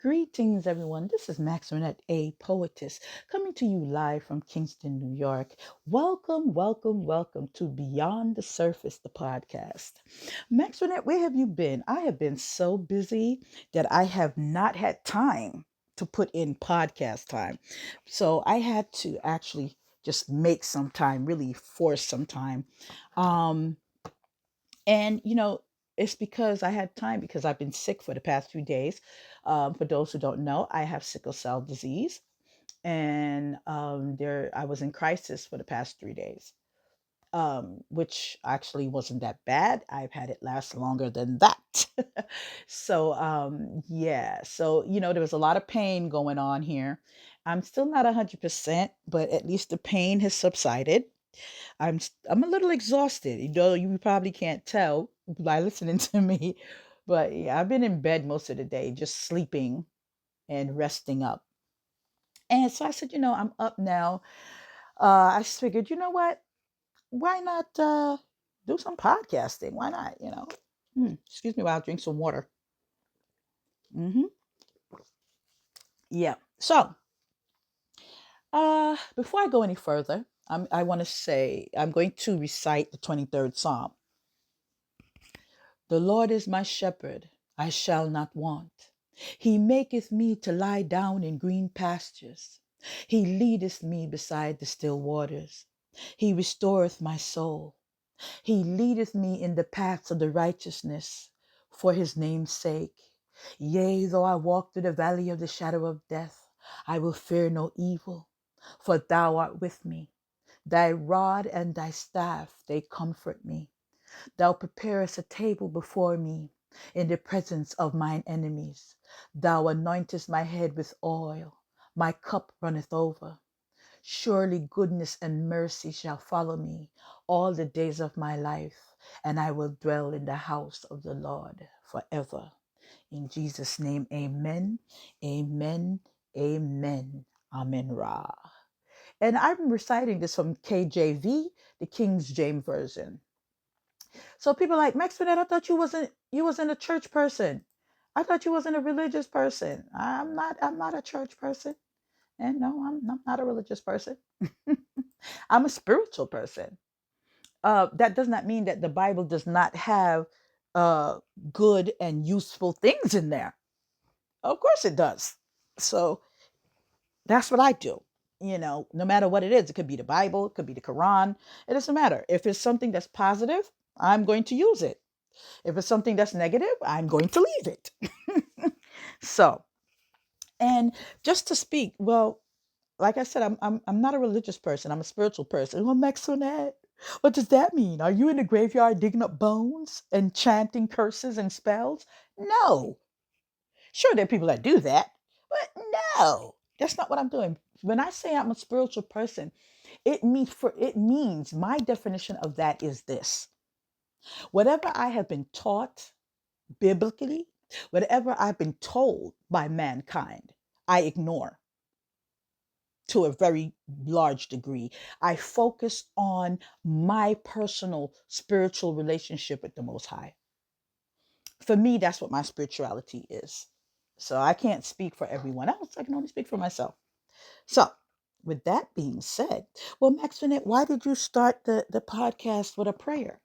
Greetings, everyone. This is Maximette, a poetess, coming to you live from Kingston, New York. Welcome, welcome, welcome to Beyond the Surface, the podcast. Maximette, where have you been? I have been so busy that I have not had time to put in podcast time. So I had to actually just make some time, really force some time. Um, and, it's because I had time because I've been sick for the past few days. For those who don't know, I have sickle cell disease, and there I was in crisis for the past 3 days, which actually wasn't that bad. I've had it last longer than that. So yeah, so there was a lot of pain going on here. I'm still not 100%, but at least the pain has subsided. I'm a little exhausted. You probably can't tell by listening to me, but yeah, I've been in bed most of the day, just sleeping and resting up. And so I said, I'm up now. I just figured, you know what? Why not do some podcasting? Why not? Excuse me while I drink some water. hmm Yeah. So before I go any further, I want to say I'm going to recite the 23rd Psalm. The Lord is my shepherd, I shall not want. He maketh me to lie down in green pastures. He leadeth me beside the still waters. He restoreth my soul. He leadeth me in the paths of the righteousness for his name's sake. Yea, though I walk through the valley of the shadow of death, I will fear no evil, for thou art with me. Thy rod and thy staff, they comfort me. Thou preparest a table before me in the presence of mine enemies. Thou anointest my head with oil. My cup runneth over. Surely goodness and mercy shall follow me all the days of my life, and I will dwell in the house of the Lord forever. In Jesus' name, amen, amen, amen, amen, Ra. And I'm reciting this from KJV, the King James Version. So people are like, Maxfinette, I thought you wasn't a church person. I thought you wasn't a religious person. I'm not a church person. And no, I'm not a religious person. I'm a spiritual person. That does not mean that the Bible does not have uh, good and useful things in there. Of course it does. So that's what I do. No matter what it is, it could be the Bible, it could be the Quran. It doesn't matter. If it's something that's positive, I'm going to use it. If it's something that's negative, I'm going to leave it. So, and just to speak, well, like I said, I'm not a religious person. I'm a spiritual person. Well, Maxonette, what does that mean? Are you in the graveyard digging up bones and chanting curses and spells? No. Sure, there are people that do that, but no, that's not what I'm doing. When I say I'm a spiritual person, it means my definition of that is this: whatever I have been taught biblically, whatever I've been told by mankind, I ignore to a very large degree. I focus on my personal spiritual relationship with the Most High. For me, that's what my spirituality is. So I can't speak for everyone else. I can only speak for myself. So, with that being said, well, Maxfinette, why did you start the podcast with a prayer?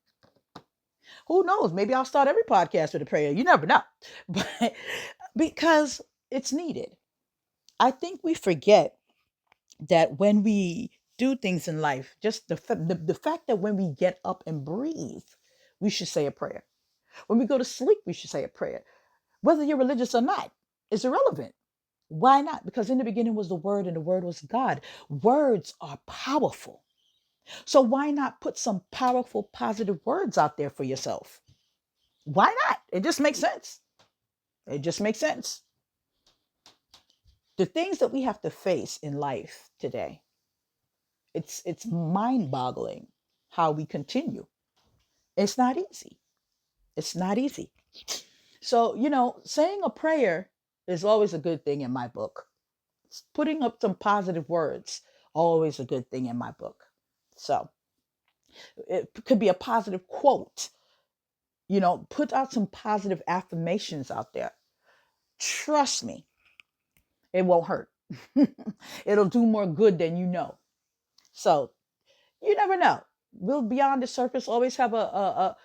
Who knows? Maybe I'll start every podcast with a prayer. You never know. But because it's needed. I think we forget that when we do things in life, just the fact that when we get up and breathe, we should say a prayer. When we go to sleep, we should say a prayer. Whether you're religious or not is irrelevant. Why not? Because in the beginning was the Word, and the Word was God. Words are powerful. So why not put some powerful, positive words out there for yourself? Why not? It just makes sense. It just makes sense. The things that we have to face in life today, it's mind-boggling how we continue. It's not easy. It's not easy. So, saying a prayer is always a good thing in my book. Putting up some positive words, always a good thing in my book. So, it could be a positive quote. Put out some positive affirmations out there. Trust me. It won't hurt. It'll do more good than you know. So you never know. We'll beyond the surface always have a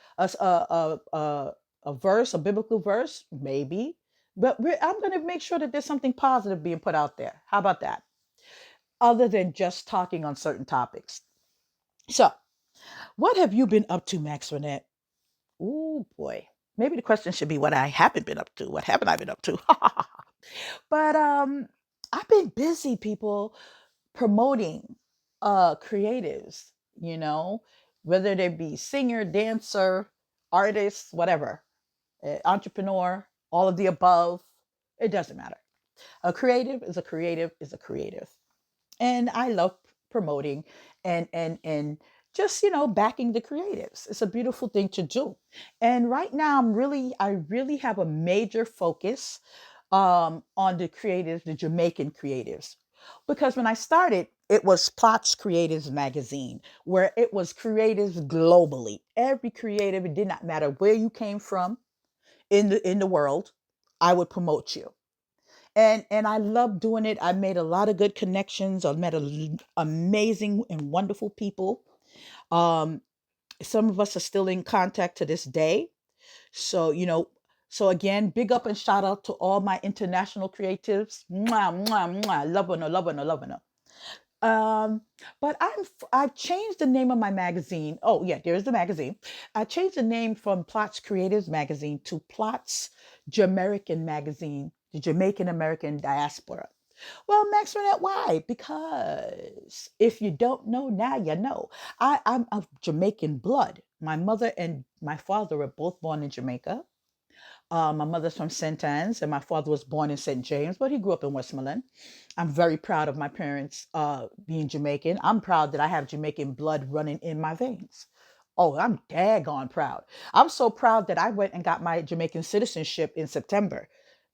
verse, a biblical verse, maybe. But I'm going to make sure that there's something positive being put out there. How about that? Other than just talking on certain topics. So, what have you been up to, Max Renette? Oh boy. Maybe the question should be what I haven't been up to. What haven't I been up to? But I've been busy, people, promoting creatives, you know, whether they be singer, dancer, artist, whatever, entrepreneur, all of the above. It doesn't matter. A creative is a creative is a creative. And I love promoting and just, backing the creatives. It's a beautiful thing to do. And right now I really have a major focus on the creatives, the Jamaican creatives. Because when I started, it was Plots Creatives Magazine, where it was creatives globally. Every creative, it did not matter where you came from in the world, I would promote you. And I love doing it. I made a lot of good connections. I met amazing and wonderful people. Um, some of us are still in contact to this day. So, so again, big up and shout out to all my international creatives. Mwah, mwah, mwah. Love on her. Um, but I've changed the name of my magazine. Oh yeah, there's the magazine. I changed the name from Plots Creatives Magazine to Plots Jamaican Magazine, the Jamaican American Diaspora. Well, Max Renette, why? Because if you don't know, now you know. I'm of Jamaican blood. My mother and my father were both born in Jamaica. My mother's from St. Anne's, and my father was born in St. James, but he grew up in Westmoreland. I'm very proud of my parents being Jamaican. I'm proud that I have Jamaican blood running in my veins. Oh, I'm daggone proud. I'm so proud that I went and got my Jamaican citizenship in September.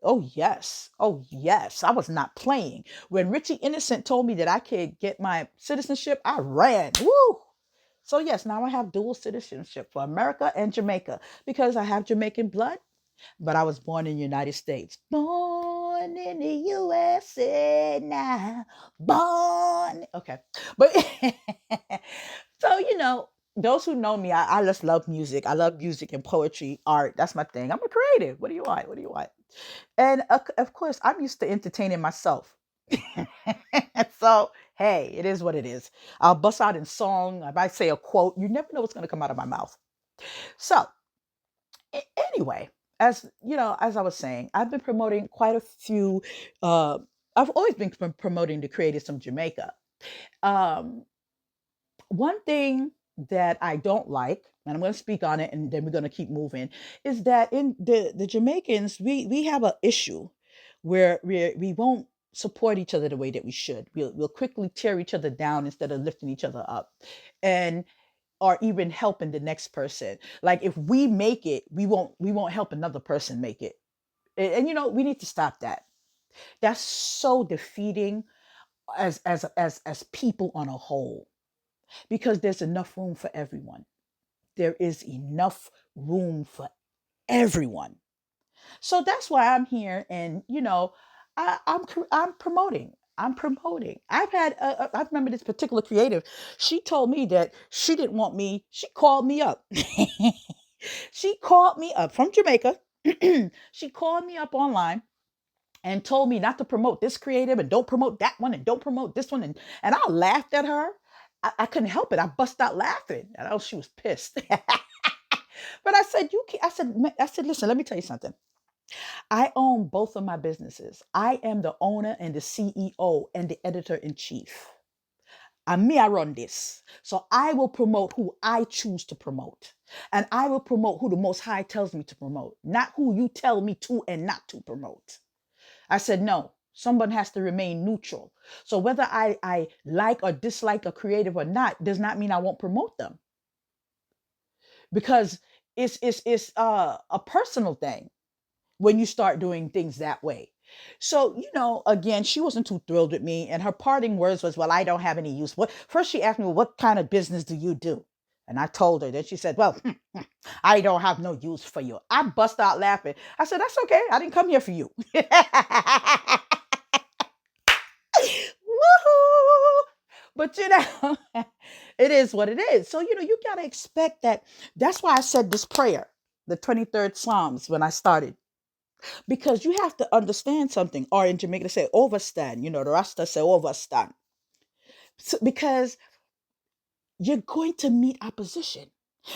Oh, yes. Oh, yes. I was not playing. When Richie Innocent told me that I could get my citizenship, I ran. Woo! So, yes, now I have dual citizenship for America and Jamaica because I have Jamaican blood, but I was born in the United States. Born in the USA now. Born. Okay. But so, those who know me, I just love music. I love music and poetry, art. That's my thing. I'm a creative. What do you want? What do you want? And of course, I'm used to entertaining myself. So, hey, it is what it is. I'll bust out in song. I might say a quote. You never know what's going to come out of my mouth. So, anyway, as I was saying, I've been promoting quite a few. Uh, I've always been promoting the creatives from Jamaica. Um, One thing that I don't like, and I'm going to speak on it, and then we're going to keep moving, is that in the Jamaicans, we have an issue where we won't support each other the way that we should. We'll quickly tear each other down instead of lifting each other up. And or even helping the next person. Like if we make it, we won't help another person make it. And we need to stop that. That's so defeating as people on a whole, because there's enough room for everyone. There is enough room for everyone. So that's why I'm here, and I'm promoting. I'm promoting. I remember this particular creative. She told me that she didn't want me. She called me up. She called me up from Jamaica. She called me up online and told me not to promote this creative and don't promote that one and don't promote this one. And I laughed at her. I couldn't help it. I bust out laughing. And she was pissed. But I said, you can't, I said, listen, let me tell you something. I own both of my businesses. I am the owner and the CEO and the editor in chief. I run this. So I will promote who I choose to promote. And I will promote who the Most High tells me to promote, not who you tell me to and not to promote. I said, no, someone has to remain neutral. So whether I like or dislike a creative or not does not mean I won't promote them, because it's a personal thing when you start doing things that way. So, again, she wasn't too thrilled with me. And her parting words was, well, I don't have any use. First, she asked me, well, what kind of business do you do? And I told her. Then she said, well, I don't have no use for you. I bust out laughing. I said, that's okay. I didn't come here for you. But it is what it is. So, you got to expect that. That's why I said this prayer, the 23rd Psalms, when I started, because you have to understand something. Or in Jamaica, they say overstand. The Rasta say overstand. So, because you're going to meet opposition.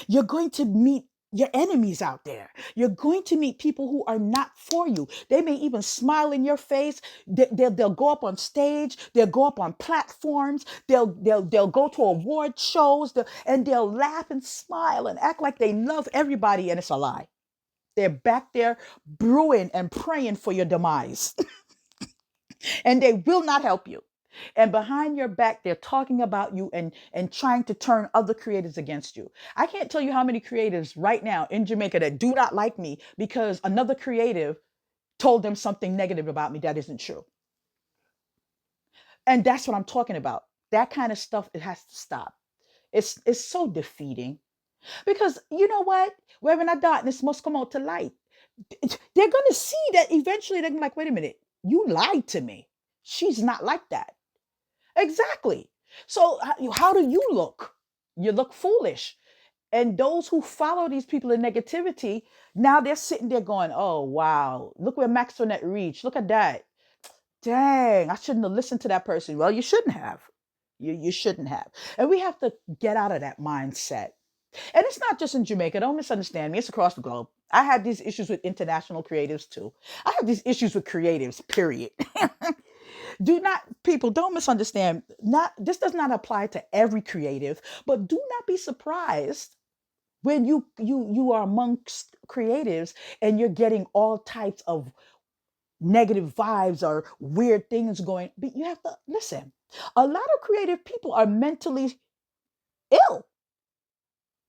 You're going to meet your enemies out there. You're going to meet people who are not for you. They may even smile in your face. They'll go up on stage. They'll go up on platforms. They'll go to award shows, and they'll laugh and smile and act like they love everybody, and it's a lie. They're back there brewing and praying for your demise, and they will not help you. And behind your back, they're talking about you and trying to turn other creatives against you. I can't tell you how many creatives right now in Jamaica that do not like me because another creative told them something negative about me that isn't true. And that's what I'm talking about. That kind of stuff, it has to stop. It's so defeating because you know what? Wherever in the darkness must come out to light. They're going to see that eventually. They're gonna be like, wait a minute, you lied to me. She's not like that. Exactly. So how do you look? You look foolish. And those who follow these people in negativity, now they're sitting there going, oh, wow, look where Maxwell reached. Look at that. Dang, I shouldn't have listened to that person. Well, you shouldn't have. You shouldn't have. And we have to get out of that mindset. And it's not just in Jamaica. Don't misunderstand me. It's across the globe. I have these issues with international creatives too. I have these issues with creatives, period. Do not, people, don't misunderstand. Not, this does not apply to every creative, but do not be surprised when you are amongst creatives and you're getting all types of negative vibes or weird things going. But you have to listen. A lot of creative people are mentally ill.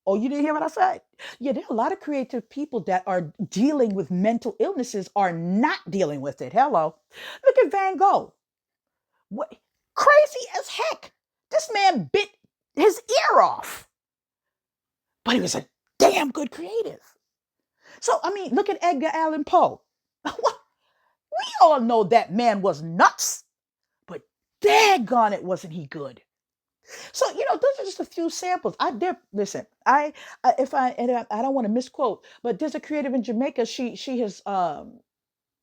Oh, you didn't hear what I said? Yeah, there are a lot of creative people that are dealing with mental illnesses are not dealing with it. Hello. Look at Van Gogh. What? Crazy as heck. This man bit his ear off, but he was a damn good creative. So, I mean, look at Edgar Allan Poe. We all know that man was nuts, but daggone it, wasn't he good? So, those are just a few samples. Listen, if I, and I don't want to misquote, but there's a creative in Jamaica. She has,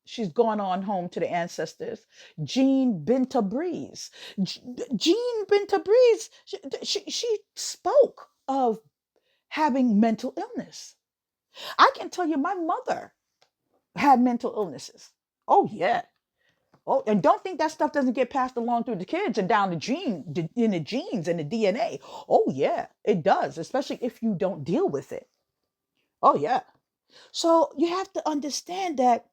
she's gone on home to the ancestors. Jean Binta Breeze. Jean Binta Breeze, she spoke of having mental illness. I can tell you my mother had mental illnesses. Oh, yeah. Oh, and don't think that stuff doesn't get passed along through the kids and down in the genes and the DNA. Oh, yeah, it does, especially if you don't deal with it. Oh, yeah. So you have to understand that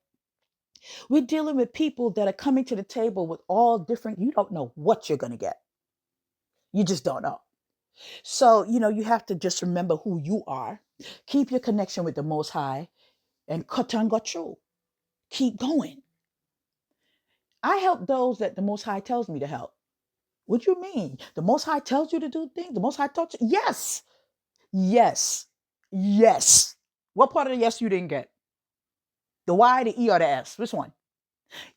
we're dealing with people that are coming to the table with all different, you don't know what you're going to get. You just don't know. So, you have to just remember who you are, keep your connection with the Most High, and cut and go through. Keep going. I help those that the Most High tells me to help. What do you mean? The Most High tells you to do things? The Most High tells you? Yes. Yes. Yes. What part of the yes you didn't get? The Y, the E, or the S? Which one?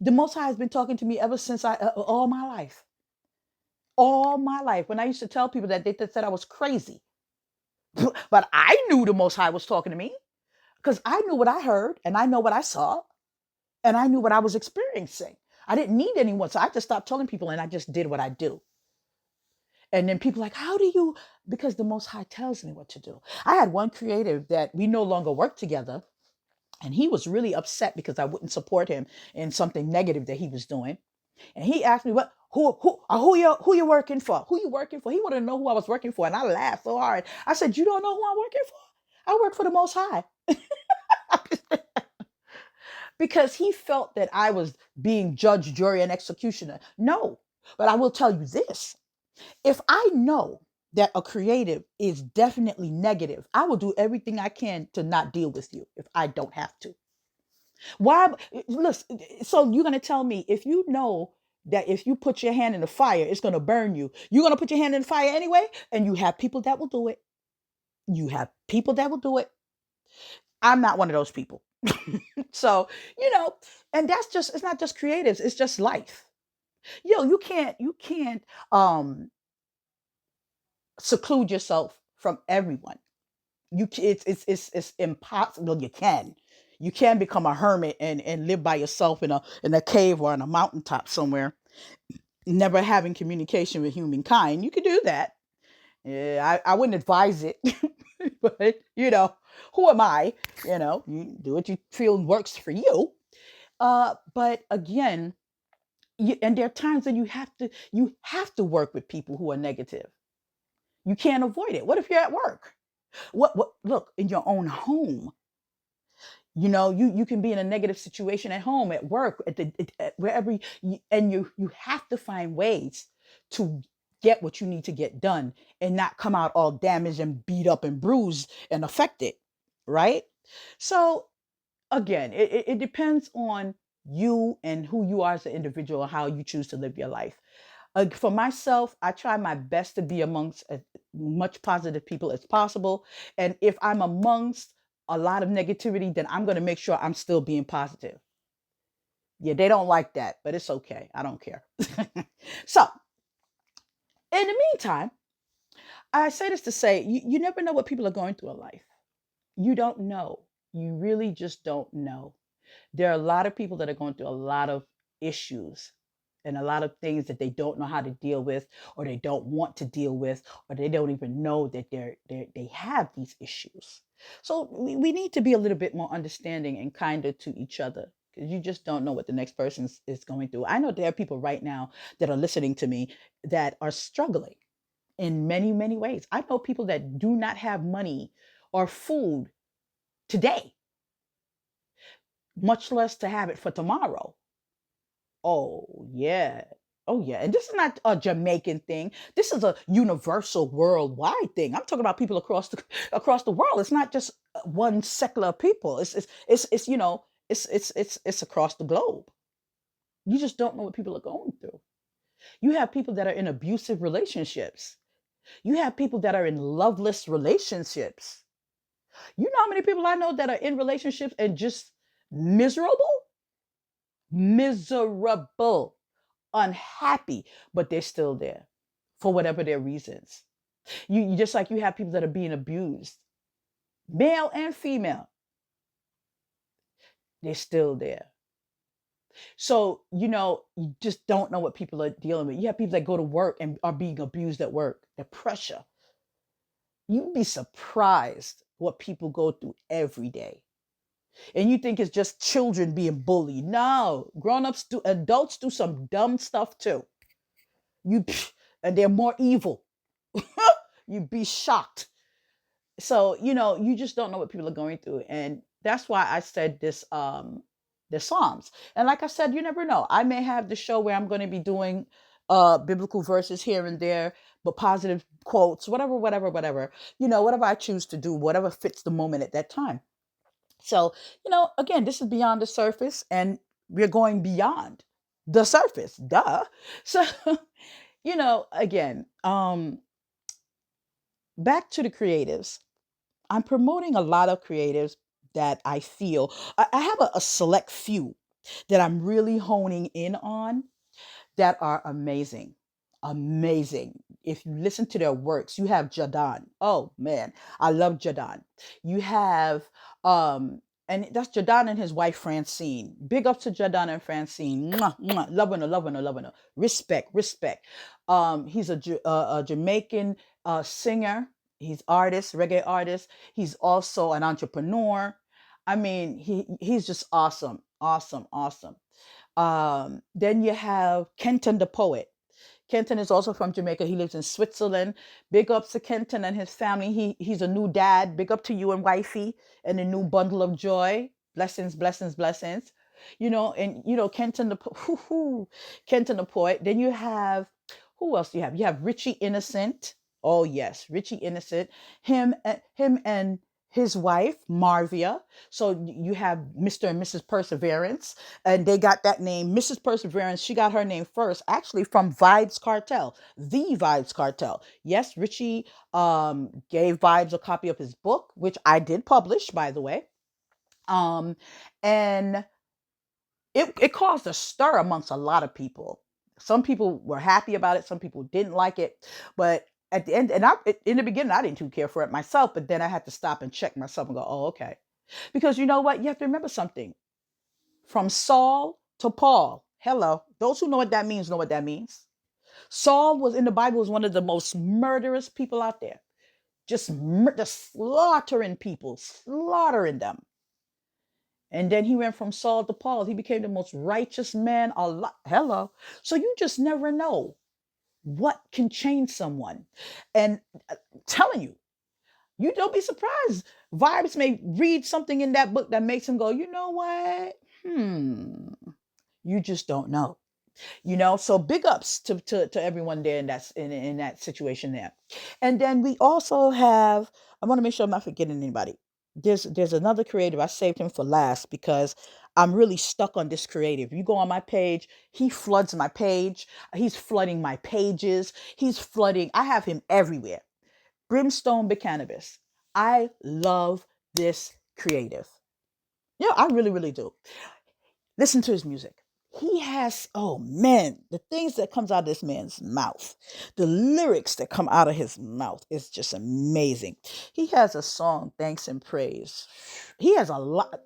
The Most High has been talking to me ever since all my life. All my life. When I used to tell people that, they said I was crazy. But I knew the Most High was talking to me because I knew what I heard and I know what I saw and I knew what I was experiencing. I didn't need anyone. So I just stopped telling people and I just did what I do. And then people like, how do you? Because the Most High tells me what to do. I had one creative that we no longer work together. And he was really upset because I wouldn't support him in something negative that he was doing. And he asked me, "What? Who you working for? Who you working for?" He wanted to know who I was working for, and I laughed so hard. I said, "You don't know who I'm working for? I work for the Most High." Because he felt that I was being judge, jury, and executioner. No, but I will tell you this: if I know that a creative is definitely negative, I will do everything I can to not deal with you if I don't have to. Why? Listen, so you're going to tell me if you know that if you put your hand in the fire, it's going to burn you, you're going to put your hand in the fire anyway? And you have people that will do it. You have people that will do it. I'm not one of those people. So, and that's just, it's not just creatives, it's just life. You can't, seclude yourself from everyone. It's impossible. You can become a hermit and live by yourself in a cave or on a mountaintop somewhere, never having communication with humankind. You could do that. Yeah, I wouldn't advise it, but who am I? You do what you feel works for you. But again, and there are times that you have to work with people who are negative. You can't avoid it. What if you're at work? What look in your own home? You can be in a negative situation at home, at work, at wherever and you have to find ways to get what you need to get done and not come out all damaged and beat up and bruised and affected, right? So again, it depends on you and who you are as an individual, how you choose to live your life. For myself, I try my best to be amongst as much positive people as possible. And if I'm amongst a lot of negativity, then I'm going to make sure I'm still being positive. Yeah, they don't like that, but it's okay. I don't care. So, in the meantime, I say this to say you never know what people are going through in life. You don't know. You really just don't know. There are a lot of people that are going through a lot of issues and a lot of things that they don't know how to deal with, or they don't want to deal with, or they don't even know that they have these issues. So we need to be a little bit more understanding and kinder to each other, because you just don't know what the next person is going through. I know there are people right now that are listening to me that are struggling in many, many ways. I know people that do not have money or food today, much less to have it for tomorrow. Oh, yeah. Oh, yeah. And this is not a Jamaican thing. This is a universal worldwide thing. I'm talking about people across the world. It's not just one secular people. It's across the globe. You just don't know what people are going through. You have people that are in abusive relationships. You have people that are in loveless relationships. You know how many people I know that are in relationships and just miserable? Miserable, unhappy, but they're still there for whatever their reasons. You just like you have people that are being abused, male and female, they're still there. So, you just don't know what people are dealing with. You have people that go to work and are being abused at work, the pressure. You'd be surprised what people go through every day. And you think it's just children being bullied. No, grown-ups do, adults do some dumb stuff too. You and they're more evil. You'd be shocked. So, you just don't know what people are going through. And that's why I said the Psalms. And like I said, you never know. I may have the show where I'm going to be doing biblical verses here and there, but positive quotes, whatever, whatever, whatever. Whatever I choose to do, whatever fits the moment at that time. So, again, this is beyond the surface, and we're going beyond the surface. Duh. So, again, back to the creatives. I'm promoting a lot of creatives that I feel I have a select few that I'm really honing in on that are amazing. Amazing. If you listen to their works, you have Jahdon. Oh man, I love Jahdon. You have and that's Jahdon and his wife Francine. Big up to Jahdon and Francine. Mwah, mwah. Loving her, loving her, loving her. Respect, respect. He's a Jamaican singer. He's artist, reggae artist. He's also an entrepreneur. I mean, he's just awesome, awesome, awesome. Then you have Kenton the Poet. Kenton is also from Jamaica. He lives in Switzerland. Big ups to Kenton and his family. He's a new dad. Big up to you and wifey and a new bundle of joy. Blessings, blessings, blessings. And Kenton Kenton the Poet. Then you have who else do you have? You have Richie Innocent. Oh yes, Richie Innocent. Him and his wife Marvia. So you have Mr. and Mrs. Perseverance, and they got that name, Mrs. Perseverance. She got her name first, actually, from Vibes Cartel, the Vibes Cartel. Yes, Richie gave Vibes a copy of his book, which I did publish, by the way. Um, and it caused a stir amongst a lot of people. Some people were happy about it, some people didn't like it, but at the end, and in the beginning, I didn't too care for it myself, but then I had to stop and check myself and go, oh, okay. Because you know what? You have to remember something. From Saul to Paul. Hello. Those who know what that means know what that means. Saul was in the Bible was one of the most murderous people out there. Just slaughtering people, slaughtering them. And then he went from Saul to Paul. He became the most righteous man alive. Hello. So you just never know what can change someone. And I'm telling you, you don't be surprised. Vibes may read something in that book that makes him go, you know what? You just don't know. So big ups to everyone there in that situation there. And then we also have, I want to make sure I'm not forgetting anybody. There's another creative. I saved him for last because I'm really stuck on this creative. You go on my page, he floods my page. He's flooding my pages. I have him everywhere. Brimstone Bucannabis. I love this creative. Yeah, I really, really do. Listen to his music. He has, oh man, the things that comes out of this man's mouth, the lyrics that come out of his mouth is just amazing. He has a song, Thanks and Praise. He has a lot.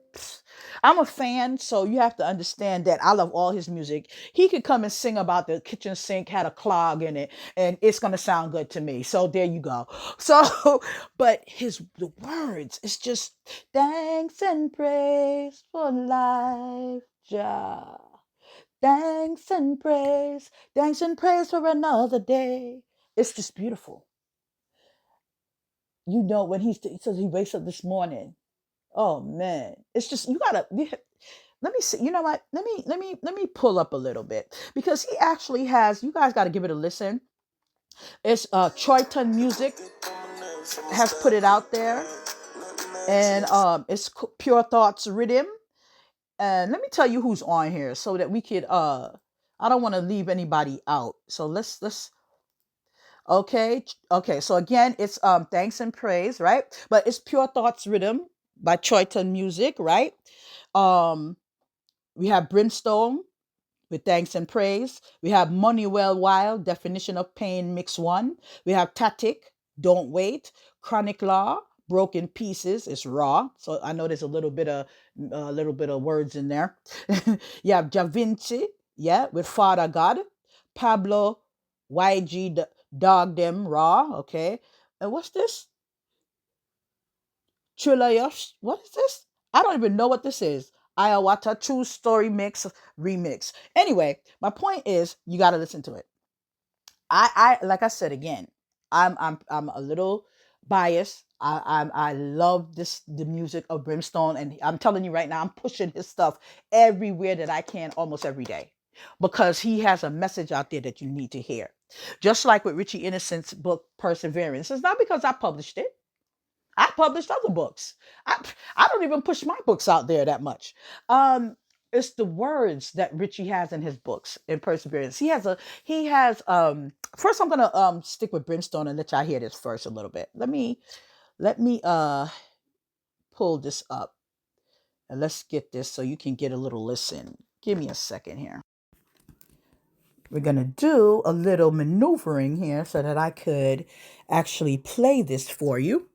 I'm a fan, so you have to understand that I love all his music. He could come and sing about the kitchen sink had a clog in it, and it's gonna sound good to me. So there you go. So, but the words, it's just thanks and praise for life, Jah. Thanks and praise for another day. It's just beautiful. When he says he wakes up this morning. Oh man, it's just let me see. You know what? Let me pull up a little bit because he actually has. You guys got to give it a listen. It's Troyton Music has put it out there, and it's Pure Thoughts Rhythm. And let me tell you who's on here so that we could I don't want to leave anybody out. So let's okay. So again, it's Thanks and Praise, right? But it's Pure Thoughts Rhythm by Troyton Music, right? Um we have Brimstone with Thanks and Praise. We have Money Well Wild, Definition of Pain Mix 1. We have Tatic, Don't Wait. Chronic Law, Broken Pieces. It's raw. So I know there's a little bit of words in there. You have Da Vinci, yeah, with Father God. Pablo YG Dog Them Raw, okay. And what's this? Chilayos. What is this? I don't even know what this is. Iowata True Story Mix Remix. Anyway, my point is you got to listen to it. I like I said again, I'm a little biased. I love the music of Brimstone, and I'm telling you right now, I'm pushing his stuff everywhere that I can, almost every day, because he has a message out there that you need to hear. Just like with Richie Innocent's book Perseverance, it's not because I published it. I published other books. I I don't even push my books out there that much. Um, it's the words that Richie has in his books in Perseverance. He has first I'm gonna stick with Brimstone and let y'all hear this first a little bit. Let me pull this up and let's get this so you can get a little listen. Give me a second here. We're gonna do a little maneuvering here so that I could actually play this for you.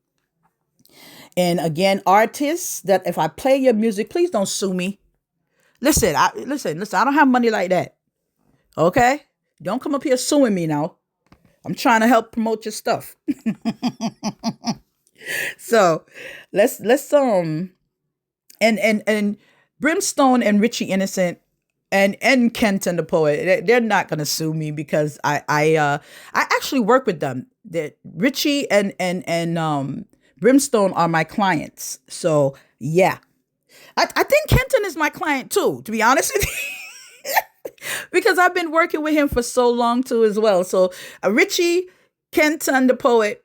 And again, artists, that if I play your music, please don't sue me. Listen. I don't have money like that. Okay, don't come up here suing me now. I'm trying to help promote your stuff. So let's and Brimstone and Richie Innocent and Kenton the Poet, they're not gonna sue me because I actually work with them. That Richie and Brimstone are my clients. So yeah, I think Kenton is my client too, to be honest with you. Because I've been working with him for so long too as well. So Richie, Kenton the Poet,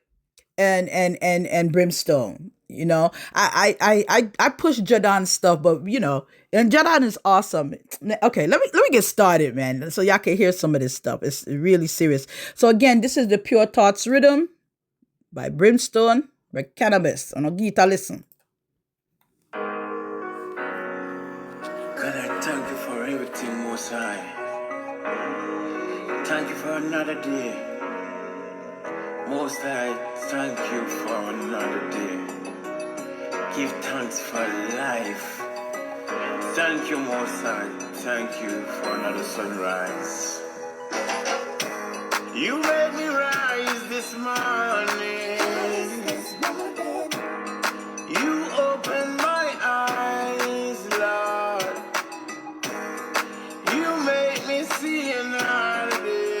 and Brimstone. I push Jahdon stuff, but and Jahdon is awesome. Okay, let me get started, man, so y'all can hear some of this stuff. It's really serious. So again, this is the Pure Thoughts Rhythm by Brimstone, by Cannabis on a guitar. Listen. God, I thank you for everything, Most High. Thank you for another day. Most I thank you for another day. Give thanks for life. Thank you, Most I. Thank you for another sunrise. You made me rise this morning. You opened my eyes, Lord. You made me see another day.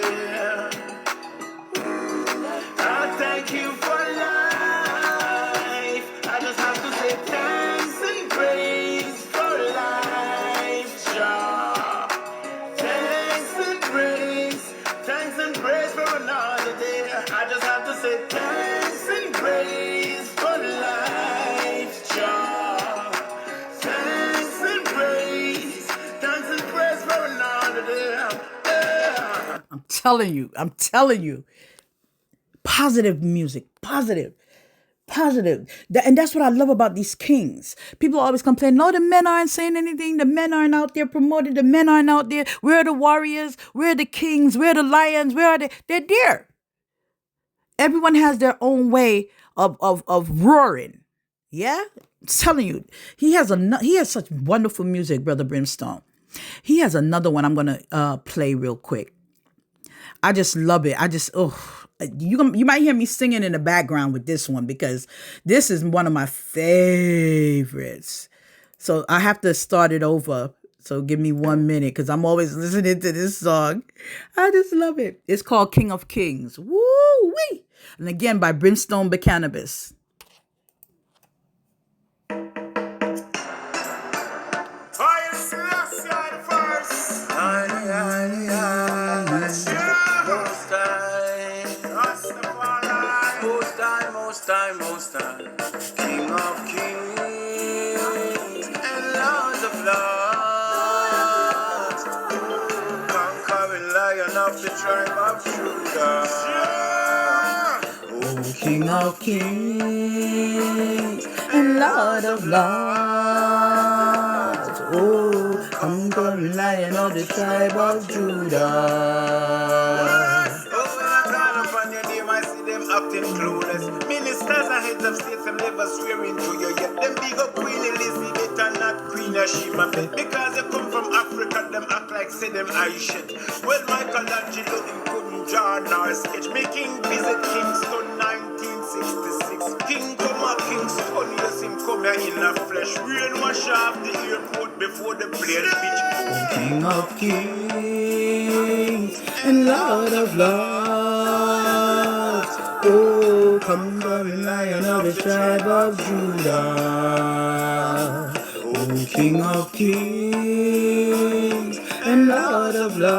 I thank you for life. I just have to say thanks and praise for life, Jah. Thanks and praise for another day. I just have to say thanks and praise for life, Jah. Thanks and praise for another day. Yeah. I'm telling you, positive music, positive. And that's what I love about these kings. People always complain, no, the men aren't saying anything. The men aren't out there promoting. The men aren't out there. Where are the warriors? Where are the kings? Where are the lions? Where are they? They're there. Everyone has their own way of roaring. Yeah? I'm telling you. He has such wonderful music, Brother Brimstone. He has another one I'm going to play real quick. I just love it. You might hear me singing in the background with this one because this is one of my favorites. So I have to start it over. So give me 1 minute because I'm always listening to this song. I just love it. It's called King of Kings. Woo-wee! And again by Brimstone Bucannabis. Most high, King of kings and Lord of lords, conquering Lion of the tribe of Judah. Oh, King of kings and Lord of lords, oh, conquering Lion of the tribe of Judah. Acting clueless. Ministers and heads of states them never swearing to you yet. Them big up Queen Elizabeth and not Queen Ashima. Because they come from Africa, them act like say them I shit. Well, Michelangelo him couldn't draw nor sketch. Making visit Kingston 1966. King come a Kingston, yes him come here in a flesh. Rain wash off the airport before the plane pitch. King of kings and Lord of lords, oh, conquering Lion of the tribe of Judah. Oh, King of kings and Lord of lords,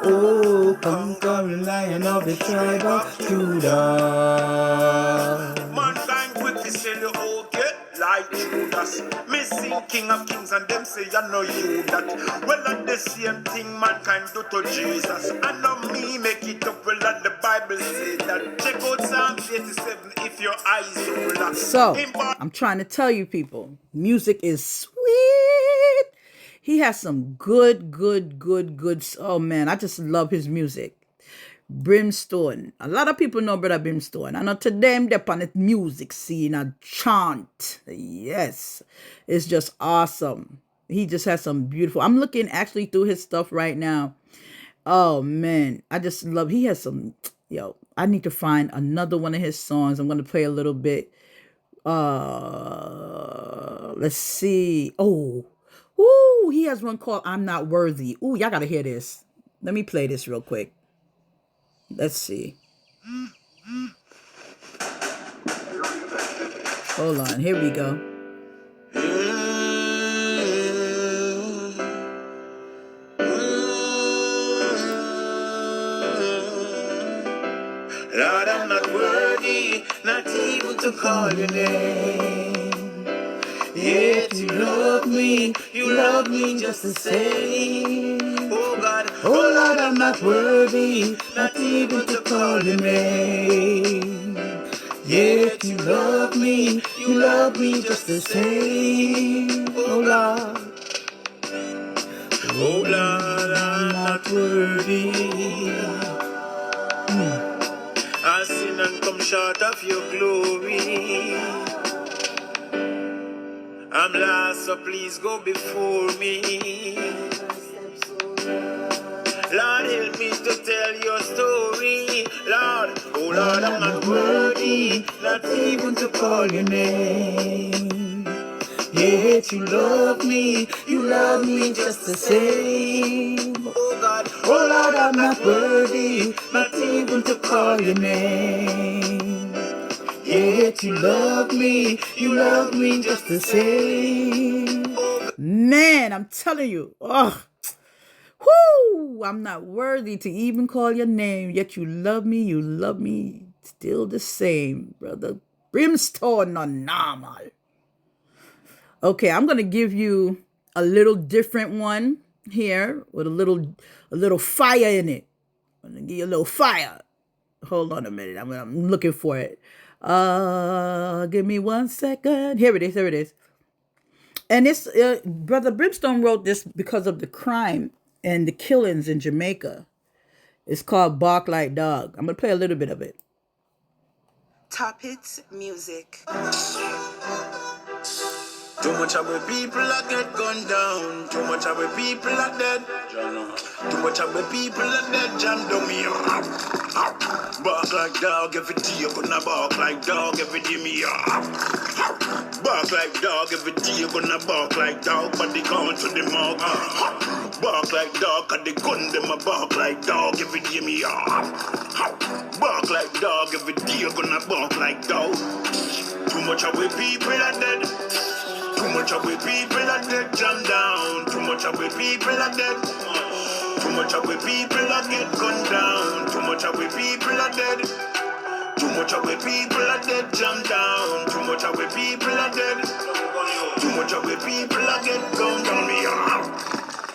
oh, conquering Lion of the tribe of Judah. Mankind quickly say the okay, like Judas. Missing King of Kings and them say I know you that. Well, at the same thing mankind do to Jesus. I know me make it up, well, at the Bible say that. Check out Psalm 87 if your eyes are locked. So, I'm trying to tell you people, music is sweet. He has some good. Oh man, I just love his music. Brimstone. A lot of people know Brother Brimstone. I know to them they're on the music scene and chant. Yes. It's just awesome. He just has some beautiful. I'm looking actually through his stuff right now. Oh man. I just love he has some I need to find another one of his songs. I'm gonna play a little bit. Let's see. Oh, he has one called I'm Not Worthy. Ooh, y'all gotta hear this. Let me play this real quick. Let's see. Hold on. Here we go. Lord, I'm not worthy, not even to call your name. Yet you love me just the same. Oh God, oh Lord, I'm not worthy, not even to call your name. Yet you love me just the same. Oh Lord, oh Lord, I'm not worthy. short of your glory. I'm lost, so please go before me. Lord, help me to tell your story. Lord, oh Lord, I'm not worthy, not even to call your name. Yet you love me just the same. Oh God, oh Lord, I'm not worthy, not even to call your name. Yet you love me just the same. Man, I'm telling you, whoo, I'm not worthy to even call your name, yet you love me still the same, brother. Brimstone, no normal. Okay, I'm gonna give you a little different one here with a little fire in it. I'm gonna give you a little fire. Hold on a minute. I'm looking for it. Give me 1 second. Here it is. And this Brother Brimstone wrote this because of the crime and the killings in Jamaica. It's called Bark Like Dog. I'm gonna play a little bit of it. Top Hits Music. Too much of the people that get gunned down. Too much of the people that dead. Too much of the people that dead. Jam down me. Bark like dog every day. You gonna bark like dog every day me. Bark like dog every day. You gonna bark like dog. But they going to the mouth. Bark like dog. Cause they gun them a bark like dog every day me. Bark like dog every day. You gonna bark like dog. Too much of the people that dead. Too much of we people are dead, jam down. Too much of we people are dead. Too much of we people are get gunned down. Too much of we people are dead. Too much of we people are dead, jam down. Too much of we people are dead. Too much of we people are get gunned down. Me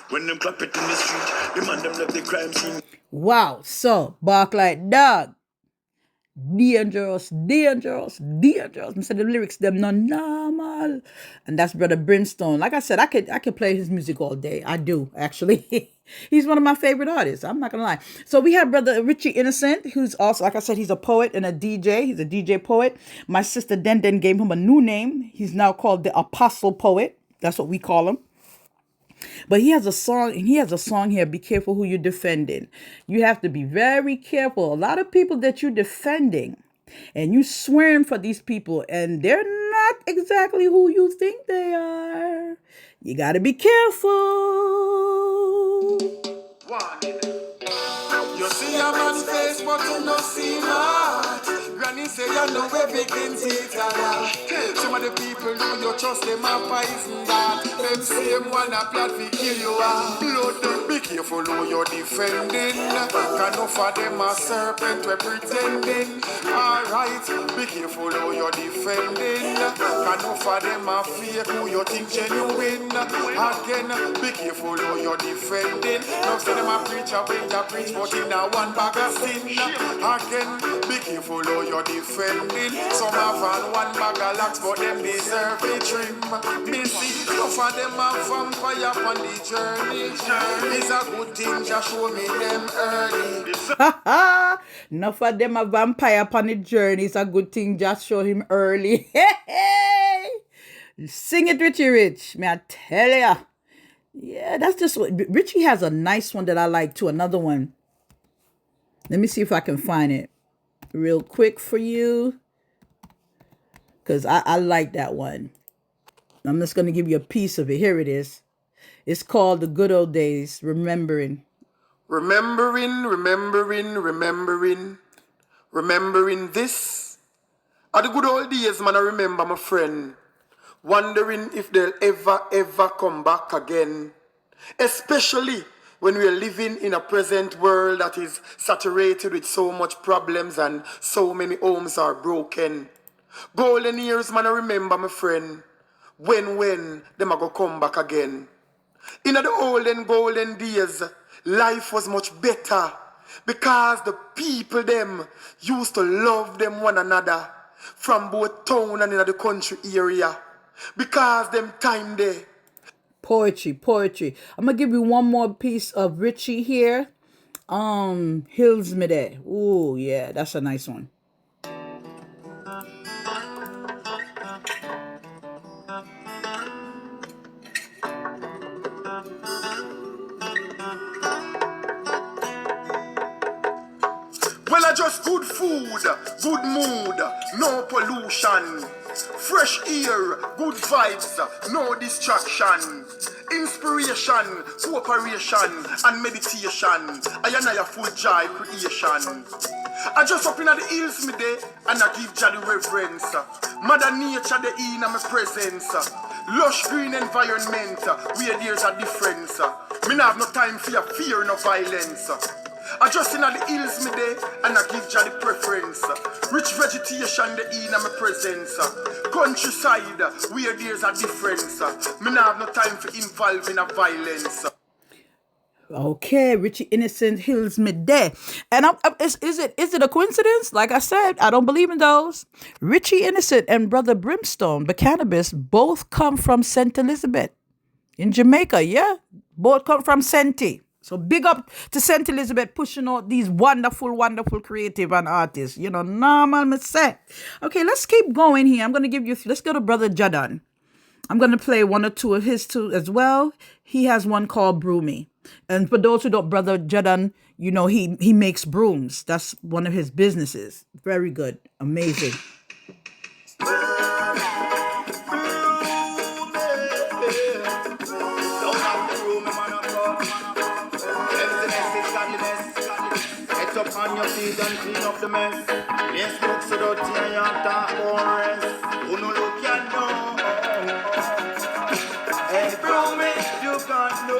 when them clap it in the street, the man them left the crime scene. Wow, so bark like dog. Dangerous. I said the lyrics them not normal, and that's Brother Brimstone. Like I said, I could play his music all day. I do actually. He's one of my favorite artists. I'm not gonna lie. So we have Brother Richie Innocent, who's also, like I said, he's a poet and a DJ. He's a DJ poet. My sister Den gave him a new name. He's now called the Apostle Poet. That's what we call him. But he has a song here, Be Careful Who You're Defending. You have to be very careful. A lot of people that you're defending and you swearing for these people and they're not exactly who you think they are. You got to be careful. You see a man's face, but you no see heart. Granny say you know everything take a lot. Some of the people know you trust them and poison that. Them same one a plot to kill you off. Blood, be careful who you're defending. Can enough of them a serpent we pretending. Alright, be careful who you're defending. Can enough of them a fake who you think genuine. Again, be careful who you're defending. Now say them a preacher when you preach, but in a one bag of sin. Again, be careful who you're defending. Some have on one bag of locks, but them deserve a trim. Me see enough of them a vampire on the journey. It's a good thing, just show me them early. Enough of them a vampire upon the journey. It's a good thing, just show him early. Sing it, Richie Rich. May I tell ya? Yeah, that's just what Richie has a nice one that I like too. Another one. Let me see if I can find it real quick for you. Because I like that one. I'm just going to give you a piece of it. Here it is. It's called The Good Old Days, Remembering. Remembering this. Are the good old days, man, I remember my friend. Wondering if they'll ever come back again. Especially when we are living in a present world that is saturated with so much problems and so many homes are broken. Golden years, man, I remember my friend. When them are gonna come back again. In the olden golden days, life was much better because the people them used to love them one another from both town and in the country area. Because them time there. Poetry. I'm going to give you one more piece of Richie here. Hills Me There. Ooh, yeah, that's a nice one. Well, I just good food, good mood, no pollution. Fresh air, good vibes, no distraction. Inspiration, cooperation, and meditation. I and I full joy creation. I just up in the hills me day, and I give Jah the reverence. Mother Nature the in my presence. Lush green environment, where there's a difference. Me not have no time for your fear, no violence. I just in the hills me day, and I give Jah the preference. Rich vegetation the in my presence. Countryside, where there's a difference. Me not have no time for involving a violence. Okay, Richie Innocent, Hills Midday. And is it a coincidence? Like I said, I don't believe in those. Richie Innocent and brother Brimstone, Bucannabis, both come from St. Elizabeth in Jamaica. Yeah, both come from Senti. So big up to St. Elizabeth pushing out these wonderful, wonderful creative and artists. You know, normal me say. Okay, let's keep going here. I'm going to give you, let's go to brother Jahdon. I'm going to play one or two of his too as well. He has one called Broomy. And for those who don't, brother Jahdon, you know, he makes brooms. That's one of his businesses. Very good. Amazing. On your feet and clean up the mess. Yes, look so dirty and you talk about rest. Who no look you know. Hey, Broomy, you got no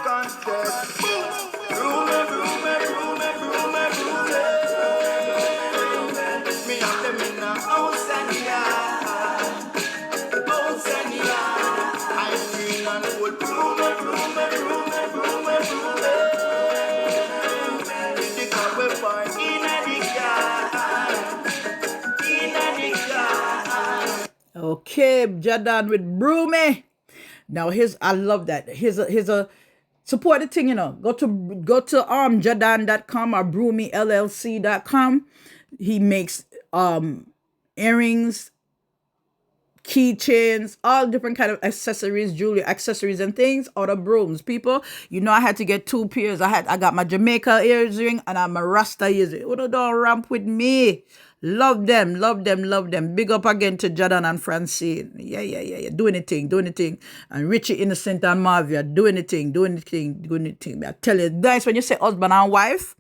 contest. Broomy. Me have them in the house and yard. I feel and old Broomy. Okay, Jahdon with Broomy. Now I love that. Here's a support the thing, you know. Go to Jahdon.com or broomyllc.com. He makes earrings, keychains, all different kind of accessories, jewelry accessories and things out of brooms. People, you know, I had to get 2 pairs. I got my Jamaica earring and I'm a Rasta earring. Don't ramp with me. Love them. Big up again to Jahdon and Francine. Yeah. Doing the thing. And Richie Innocent and Marvia, doing the thing. I tell you, guys, when you say husband and wife,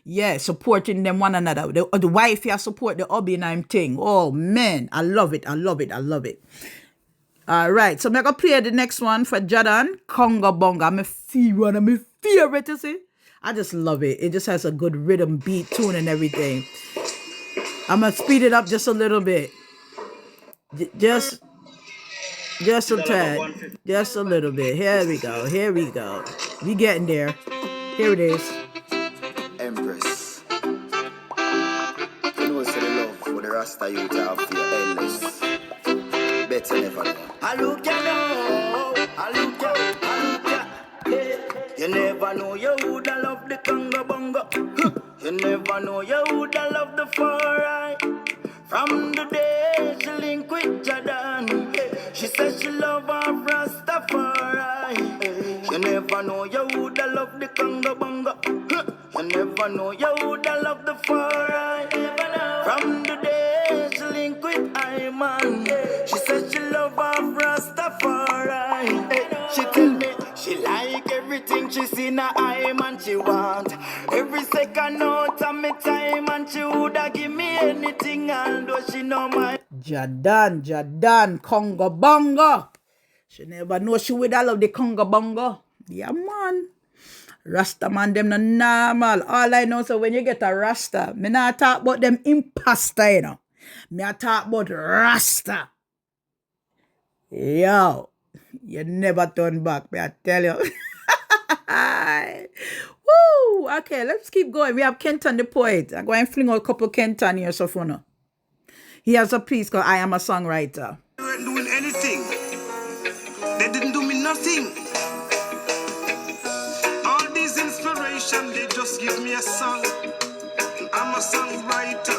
yeah, supporting them one another. The wife here support the hubby and I'm thing. Oh, man, I love it. All right, so I'm going to play the next one for Jahdon, Conga Bonga. I'm one of my favorite, you see. I just love it. It just has a good rhythm, beat, tune, and everything. I'm going to speed it up just a little bit. Just a tad. Just a little bit. Here we go. We getting there. Here it is. Empress. You know, say the love for the Rasta youth have for your endless. Better never know. I look ya. You never know you woulda love the Conga Bongo. You never know you woulda love the 4i. From the day she link with Jahdon, she said she love her Rastafari. You never know you woulda love the Conga Bongo. You never know you woulda love the 4i. From the day she link with Iman, she said she love her Rastafari. She tell me she like everything she see in her Iman she want. Every second out of me time and she woulda give me anything, although she know my Jahdon, Conga Bongo. She never know she would love the Conga Bongo. Yeah, man. Rasta man, them no normal. All I know, so when you get a Rasta, me not talk about them imposter, you know. Me I talk about Rasta. Yo, you never turn back, me I tell you. Woo! Okay, let's keep going. We have Kenton The Poet. I'm going to fling out a couple Kenton here, so for now. He has a piece called I Am a Songwriter. They weren't doing anything. They didn't do me nothing. All these inspiration, they just give me a song. I'm a songwriter,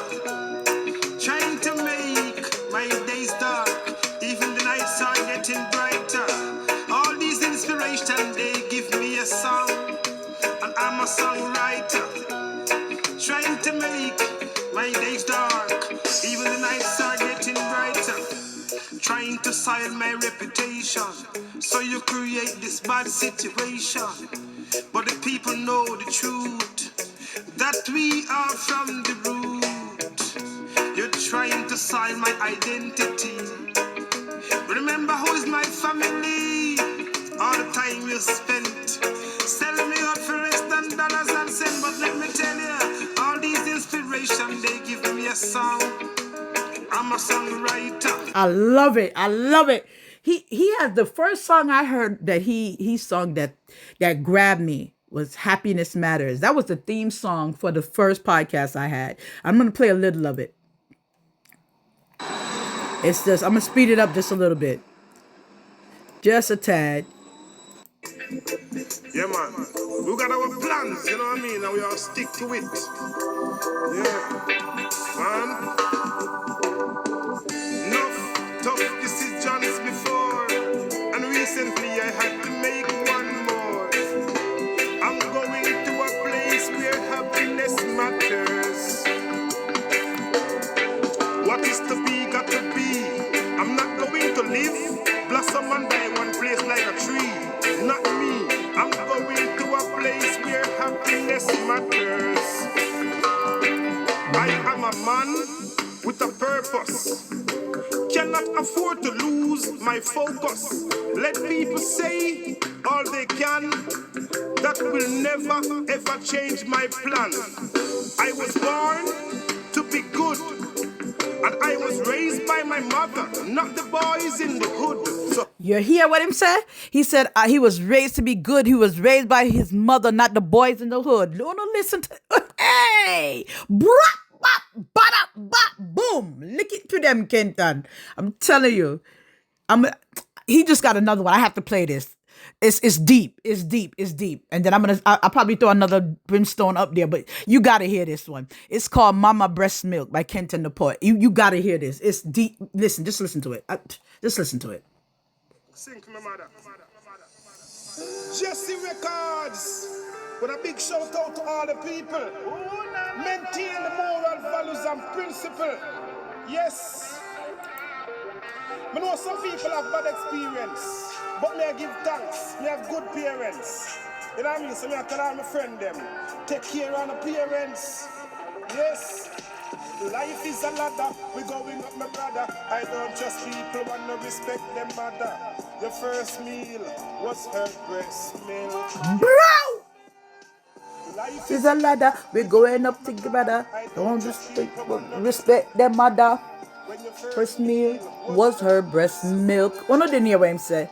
trying to make my days dark. Even the nights are getting brighter. All these inspiration, inspiration, they give me a song, and I'm a songwriter, trying to make my days dark, even the nights are getting brighter, trying to soil my reputation, so you create this bad situation, but the people know the truth, that we are from the root, you're trying to soil my identity, remember who is my family, all the time you spent, selling me out for less than dollars and cents, but let me tell you, all these inspiration, they give me a song, I'm a songwriter. I love it. I love it. He has the first song I heard that he sung that grabbed me was Happiness Matters. That was the theme song for the first podcast I had. I'm gonna play a little of it. It's just I'm gonna speed it up just a little bit. Just a tad. Yeah, man. We got our plans, you know what I mean? And we all stick to it. Yeah. Man. Enough tough decisions before. And recently I had to make one more. I'm going to a place where happiness matters. What is to be, got to be. I'm not going to live, blossom and die one place like a tree. Not me. I'm going to a place where happiness matters. I am a man with a purpose. Cannot afford to lose my focus. Let people say all they can. That will never ever change my plan. I was born to be good. And I was raised by my mother, not the boys in the hood. So You hear what him said? He said he was raised to be good. He was raised by his mother, not the boys in the hood. No, listen to hey, brap, bop, bada, bop, boom. Lick it to them, Kenton. I'm telling you, he just got another one. I have to play this. It's deep. It's deep. It's deep. And then I'll probably throw another Brimstone up there, but you gotta hear this one. It's called Mama Breast Milk by Kenton The Poet. You gotta hear this. It's deep. Listen, just listen to it. Just listen to it. sing to my mother. Jesse Records. With a big shout out to all the people. Maintain the moral values and principle. Yes. I know some people have bad experience, but me I give thanks. Me have good parents. You know what I mean? So me I tell all my friend them, take care of the parents. Yes. Life is a ladder, we going up, my brother. I don't trust people, wanna respect them mother. Your first meal was her breast milk. Bro! Life is a ladder, we're going up together. Don't respect their mother. First meal was her breast milk. Oh, no, didn't hear what him said.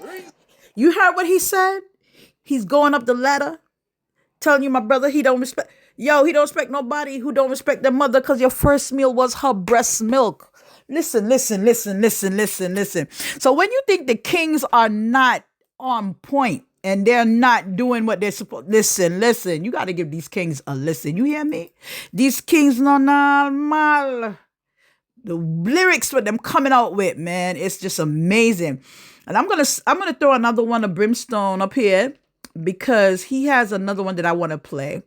You heard what he said? He's going up the ladder, telling you, my brother, he don't respect. Yo, he don't respect nobody who don't respect their mother because your first meal was her breast milk. Listen. So when you think the kings are not on point and they're not doing what they're supposed, listen, you got to give these kings a listen. You hear me? These kings no normal. The lyrics with them coming out with, man, it's just amazing. And I'm gonna throw another one of Brimstone up here because he has another one that I want to play.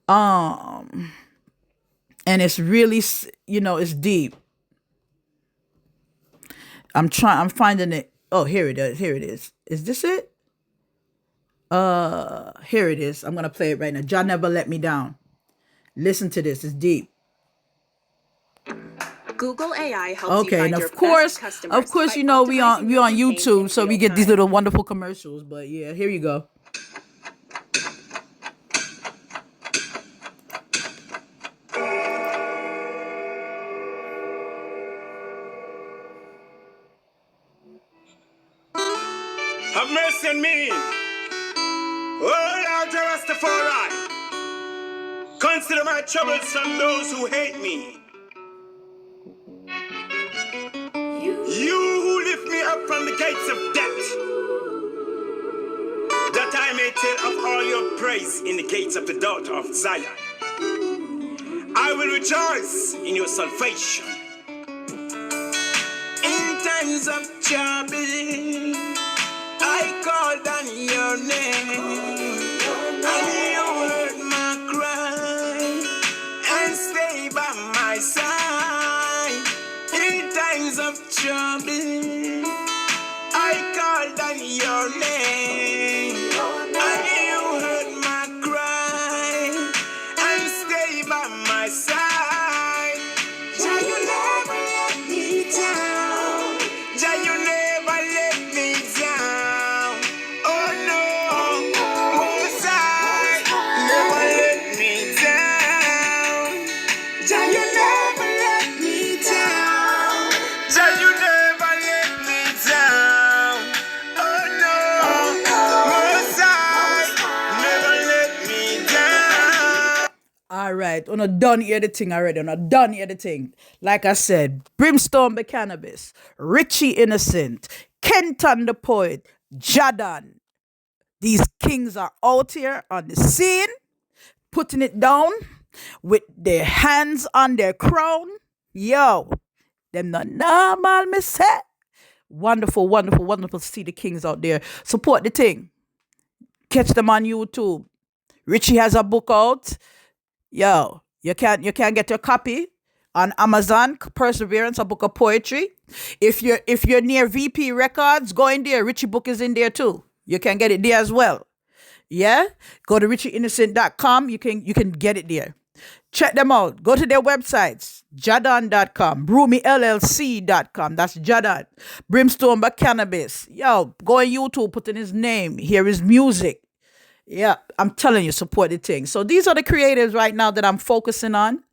And it's really, it's deep. I'm finding it. Oh, here it is. Is this it? Here it is. I'm gonna play it right now. Jah Never Let Me Down. Listen to this. It's deep. Google AI helps you Okay, find and your of course, best customers by we optimizing on your campaigns YouTube, in so we real get these time. little wonderful commercials. But yeah, here you go. Have mercy on me. Oh, Lord, Rastafari. Consider my troubles from those who hate me. You who lift me up from the gates of death, that I may tell of all your praise in the gates of the daughter of Zion. I will rejoice in your salvation. In times of trouble, I I called on your name, and you heard my cry, and stay by my side in times of trouble. I called on your name, and you heard my cry, and stay by my side. Jah, you never let me down. Jah, you never let me down. Oh no, Most High, never let me down. Jah, you never let me down. Jah, you never let me down. Oh no, Most High, never let me down. All right, on a done editing already. On a done editing. Like I said, Brimstone Bucannabis, Richie Innocent, Kenton The Poet, Jahdon. These kings are out here on the scene, putting it down with their hands on their crown. Yo, them not normal, me say. Wonderful, wonderful, wonderful to see the kings out there. Support the thing. Catch them on YouTube. Richie has a book out. Yo, you can get your copy on Amazon. Perseverance, a book of poetry. If you're near VP Records, go in there. Richie book is in there too. You can get it there as well. Yeah, go to richieinnocent.com. You can get it there. Check them out. Go to their websites. Jahdon.com, BrewMeLLC.com. That's Jahdon. Brimstone Bucannabis. Yo, go on YouTube, put in his name. Hear his music. Yeah, I'm telling you, support the thing. So these are the creatives right now that I'm focusing on.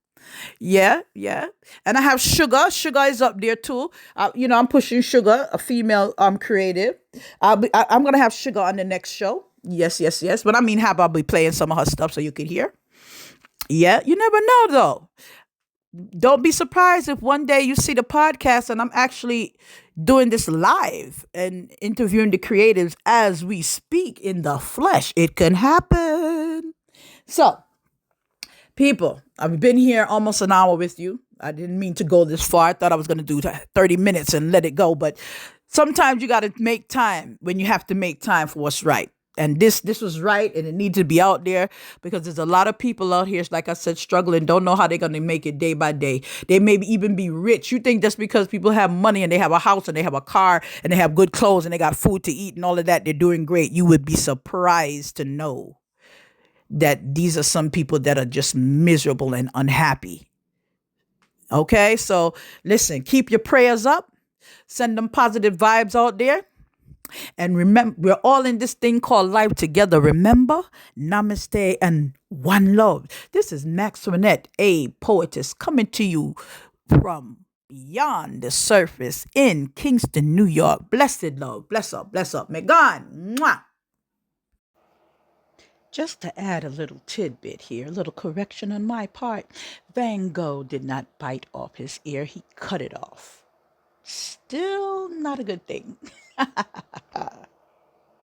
Yeah. And I have Sugar. Sugar is up there too. I'm pushing Sugar, a female creative. I'm gonna have Sugar on the next show. Yes. But I mean, I'll be playing some of her stuff so you can hear. Yeah, you never know though. Don't be surprised if one day you see the podcast and I'm actually doing this live and interviewing the creatives as we speak in the flesh. It can happen. So, people, I've been here almost an hour with you. I didn't mean to go this far. I thought I was going to do 30 minutes and let it go. But sometimes you got to make time when you have to make time for what's right. And this was right, and it needs to be out there because there's a lot of people out here, like I said, struggling, don't know how they're going to make it day by day. They may even be rich. You think just because people have money and they have a house and they have a car and they have good clothes and they got food to eat and all of that, they're doing great. You would be surprised to know that these are some people that are just miserable and unhappy. Okay, so listen, keep your prayers up. Send them positive vibes out there. And remember, we're all in this thing called life together. Remember, namaste and one love. This is Max Renette, a poetess, coming to you from beyond the surface in Kingston, New York. Blessed love. Bless up. May God. Mwah. Just to add a little tidbit here, a little correction on my part. Van Gogh did not bite off his ear. He cut it off. Still not a good thing.